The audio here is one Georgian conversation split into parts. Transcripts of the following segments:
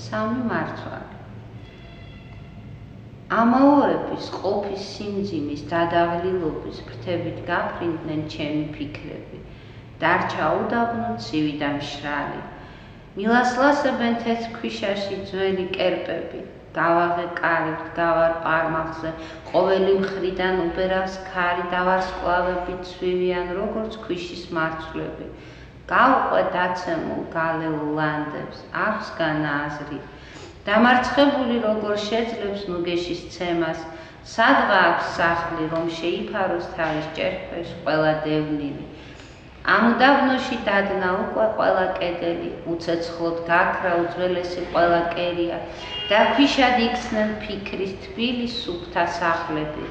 სამი მარცვალი. ამაოების ყოფის სიმძიმის დადაღლილობის ფრთებით გაფრინდნენ ჩემი ფიქრები. დარჩა უდაბნო ცივი და მშრალი. მილასლასებენ თეთრ ქვიშაში ძველი კერპები. გავაღე კარიბთ, გავარ პარმახზე, ყოველი მხრიდან უბერავს ქარი, დავარსკვლავები ცვივიან, როგორც ქვიშის მარცვლები. გავყვე დაცემულ გალეულ ლანდებს, აქვს განა აზრი. დამარცხებული როგორ შეძლებს ნუგეშის ცემას, სადღა აქვს სახლი, რომ შეიფაროს თავის ჭერქვეშ ყველა დევნილი. ამ უდაბნოში დადნა უკვე ყველა კედელი, უცეცხლოდ გაქრა უძველესი ყველა კერია და ქვიშად იქცნენ ფიქრის თბილი სუფთა სახლები.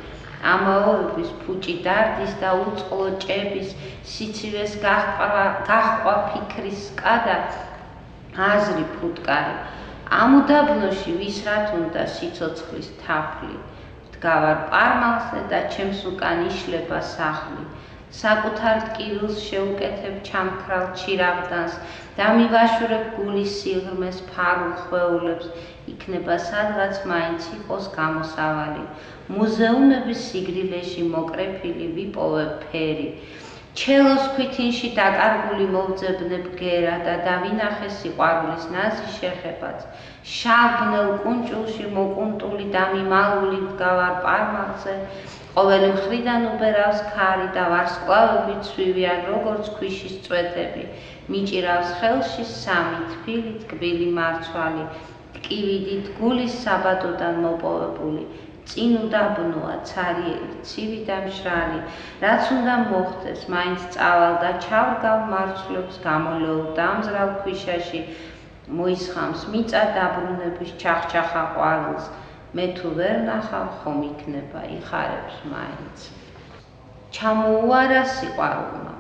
ამაოების ფუჭი დარდის და უწყლო ჭების სიცივეს გაჰყვა ფიქრის სკადა აზრი ფუტკარი. ამ უდაბნოში ვისრათ უნდა სიცოცხლის თაფლი. ვდგავარ პარმალზე და ჩემს უკან იშლება სახლი. საკუთარ ტკივილს შეუკეთებ ჩამქრალ ჩირაღდანს და მივაშურებ გულის სიღრმეს ფარულ ხვეულებს, იქნება სადღაც მაინც იყოს გამოსავალი. მუზეუმების სიგრილეში მოკრეფილი ვიპოვებ ფერი. ჩელოს ქვითინში დაკარგული მოვძებნებ გერა და დავინახე სიყვარულის ნაზი შეხებაც. შავბნელ კუნჭულში მოკუნტული და მიმალული ვდგავარ პარმალზე, ყოველი მხრიდან უბერავს ქარი და ვარსკვლავები ცვივიან, როგორც ქვიშის წვეთები. მიჭირავს ხელში სამი თბილი ტკბილი მარცვალი, ტკივიდით გულის საბადოდან მოპოვებული. წინ უდაბნოა, ცარიელი, ცივი და მშრალი, რაც უნდა მოხდეს, მაინც წავალ და ჩავდგავ მარცვლებს გამოლეულ დამზრალ ქვიშაში, მოისხამს მიწა დაბრუნების ჩახჩახა ყვავილს. მე თუ ვერ ნახავ, ხომ იქნება, იხარებს მაინც. ჩამოუარა სიყვარულმა.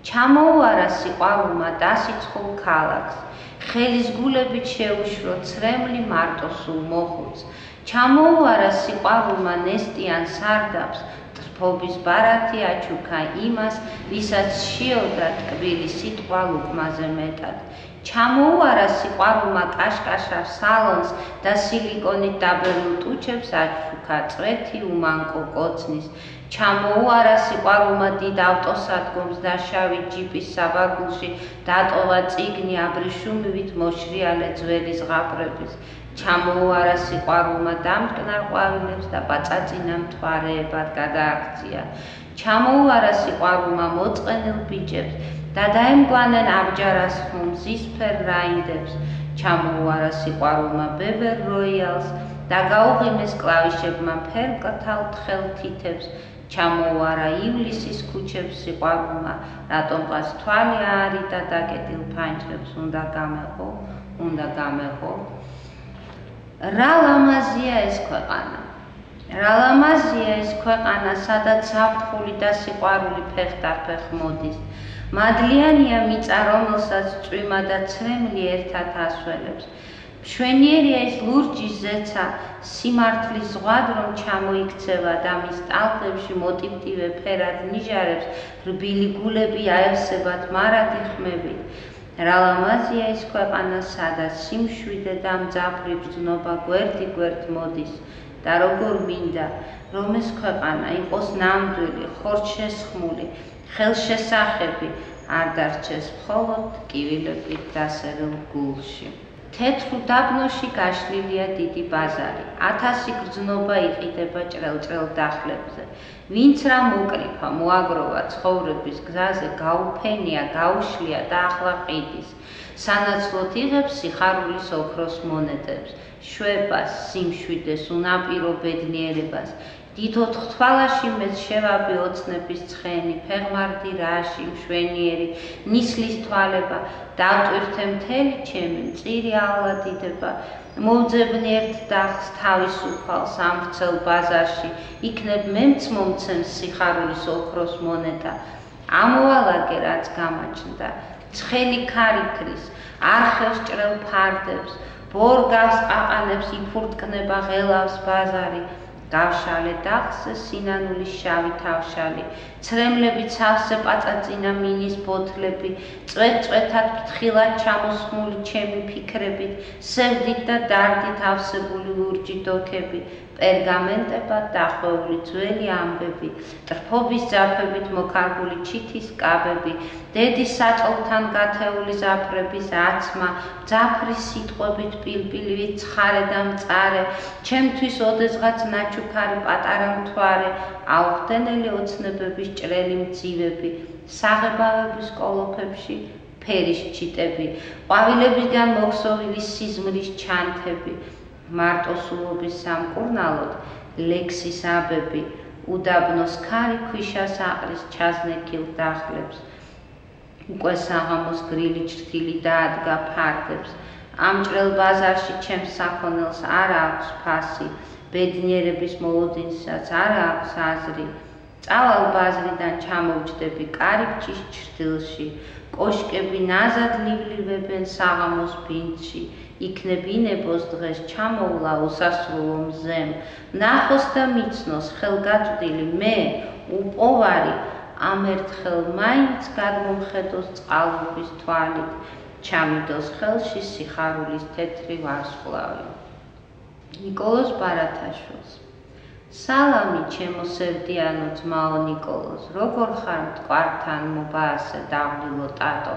ჩამოუარა სიყვარულმა დასიცხულ ქალაქს. ხელის გულებით შეუშრო ცრემლი მარტოსულ მოხუცს. ჩამოუარა სიყვარულმა ნესტიან სარდაფს, ტრფობის ბარათი აჩუქა იმას, ვისაც შიოდა ტკბილი სიტყვა ლუკმაზე მეტად. ჩამოუარა სიყვარულმა კაშკაშა სალონს და სილიკონით დაბერნულ ტუჩებს აჩუქა წვეთი უმანკო კოცნის. ჩამოუარა სიყვარულმა დიდ ავტოსადგომს და შავი ჯიპის საბაგულში დატოვა წიგნი აბრეშუმივით მოშრიალე ძველი ზღაპრების. ჩამოუარა სიყვარულმა დამტკნარ ყვავილებს და პაწაწინა მთვარეებად გადააქცია. ჩამოუარა სიყვარულმა მოწყენილ ბიჭებს და დაემგვანენ აბჯარას მზისფერ რაინდებს. ჩამოუარა სიყვარულმა ბებერ როიალს და გაუღიმეს კლავიშებმა ფერმკრთალ თხელ თითებს. ჩამოუარა ივლისის ქუჩებს სიყვარულმა, რატომღაც თვალი აარიდა დაკეტილ ფანჯრებს. უნდა გამეყო, უნდა გამეყო. რა ლამაზია ეს ქვეყანა. რა ლამაზია ეს ქვეყანა, სადაც ზაფხული და სიყვარული ფეხდაფეხ მოდის. მადლიანია მიწა, რომელსაც წვიმა და ცრემლი ერთად ასველებს. მშვენიერია ეს ლურჯი ზეცა, სიმართლის ზღვად რომ ჩამოიქცევა და მის ტალღებში მოტივტივე ფერად ნიჟარებს, რბილი გულები აევსებათ მარადი ხმებით. რა ლამაზია ეს ქვეყანა, სადაც სიმშვიდე და მძაფრი ბრძნობა გვერდ მოდის და როგორ მინდა, რომ ეს ქვეყანა იყოს ნამდვილი, ხორცშესხმული, ხელშესახები, არ დარჩეს მხოლოდ ტკივილებით დასერილ გულში. თეთრ უდაბნოში გაშლილია დიდი ბაზარი. 1000 გრძნობა იყიდება ჭრელ-ჭრელ დახლებზე. ვინც რა მოკრიფა, მოაგროვა ცხოვრების გზაზე, გაუფენია, გაუშლია და ახლა ყიდის. სანაცვლოდ იღებს სიხარულის ოქროს მონეტებს, შვებას, სიმშვიდეს, უნაპირო ბედნიერებას. დიდ ოთხთვალაში მეც შევაბი ოცნების ცხენი, ფեղმარდი რაში, მშვენიერი, ნისლის თვალება, დავტვირთე მთელი ჩემი მწირი ალვადიდება, მოვძებნი ერთ დახს თავისუფალ სამვრცელ ბაზარში, იქნებ მემც მომცემს სიხარულის ოქროს მონეტა. ამოვალაგე რაც გამაჩნდა, ცხელი ქარიქრის, არხევს ჭრელ ფარდებს, ბორგავს ყაყანებს, იფურტკნება ღელავს ბაზარი. დავშალე დახსე სინანული შავი თავშალი, ცრემლები ცავსე პაწაწინა მინის ბოთლები, წვეთ-წვეთად ფრთხილად ჩამოსხმული ჩემი ფიქრებით, სევდით და დარდით ავსებული ლურჯი დოქები, პერგამენტებად დახვეული ძველი ამბები, ტრფობის ძაფებით მოქარგული ჩითის კაბები, დედის საწყლთან გათეული ზაფრების აცმა, ძაფრის სიტყვებით პილპილივით ცხარე და მწარე, ჩემთვის ოდესღაც ნაჩუქარი პატარა მთვარე, აუხდენელი ოცნებების ჭრელი მძივები, საღებავების კოლოფებში ფერის ჩიტები, ყვავილებიდან მოხსოვილი სიზმრის ჩანთები, მარტოსულობის სამკურნალოდ ლექსის აბები, უდაბნოს ქარი ქვიშას აყრის ჩაზნექილ დახლებს, უკვე საღამოს გრილი ჭრთილი დაადგა ფარდებს, ამჭრელ ბაზარში ჩემს საქონელს არა აქვს ფასი, ბედნიერების მოლოდინსაც არა აქვს აზრი, წავალ ბაზრიდან ჩამოვჯდები კარიბჭის ჭრდილში, კოშკები ნაზად ლიბლივებენ საღამოს ბინდში, იქნებინებოს დღეს ჩამოვლა უსასრულო მზემ, ნახოს და მიცნოს ხელგაწვდილი მე, უპოვარი, ამ ერთხელ მაინც გადმომხედოს წყალობის თვალით, ჩამიდოს ხელში სიხარულის თეთრი ვარსკვლავი. ნიკოლოზ ბარათაშვილს. სალამი ჩემო სევდიანო ძმაო ნიკოლოზ, როგორ ხარ მტკვართან მობაასე დაღლილო ტატო,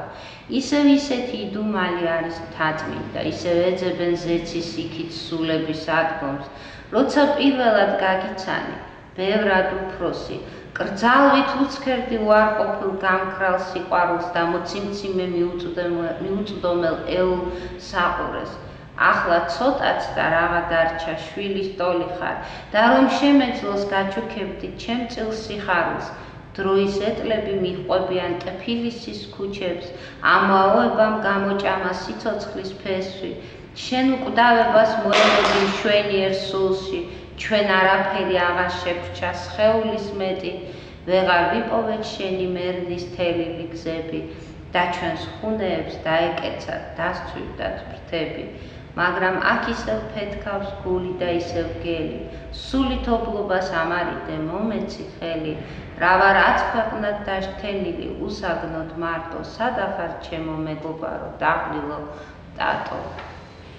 ისევ ისეთი იდუმალი არის მთაწმინდა, ისევ ეძებენ ზეცის იქით სულების ადგომს, როცა პირველად გაგიცანი, ბევრად უფროსი, კრძალვით უცქერდი უარყოფილ გამქრალ სიყვარულს და მოციმციმე მიუწვდომელ ეულ საყურეს. ახლა ცოტაც და რაღა დარჩა შვილის ტოლი ხარ და რომ შემეძლოს გაჩუქებდი ჩემ წილ სიხარულს, დროის ეტლები მიჰყვებიან ტფილისის ქუჩებს, ამაოებამ გამოჭამა სიცოცხლის ფესვი, შენ უკვდავებას მოელოდი მშვენიერ სულში, ჩვენ არაფერი აღარ შეგვჭა სხეულის მეტი, ვეღარ ვიპოვეთ შენი მერდის თელილი გზები და ჩვენს ხუნეებს დაეკეცათ დასცვივდათ ფრთები, მაგრამ აქ ისევ ფეთქავს გული და ისევ გელი, სულით ობლობას ამარიდე მომეცი ხელი, რა ვარ აწქვეყნად დაშთენილი უსაგნოდ მარტო, სადახარ ჩემო მეგობარო დაღლილო ტატო.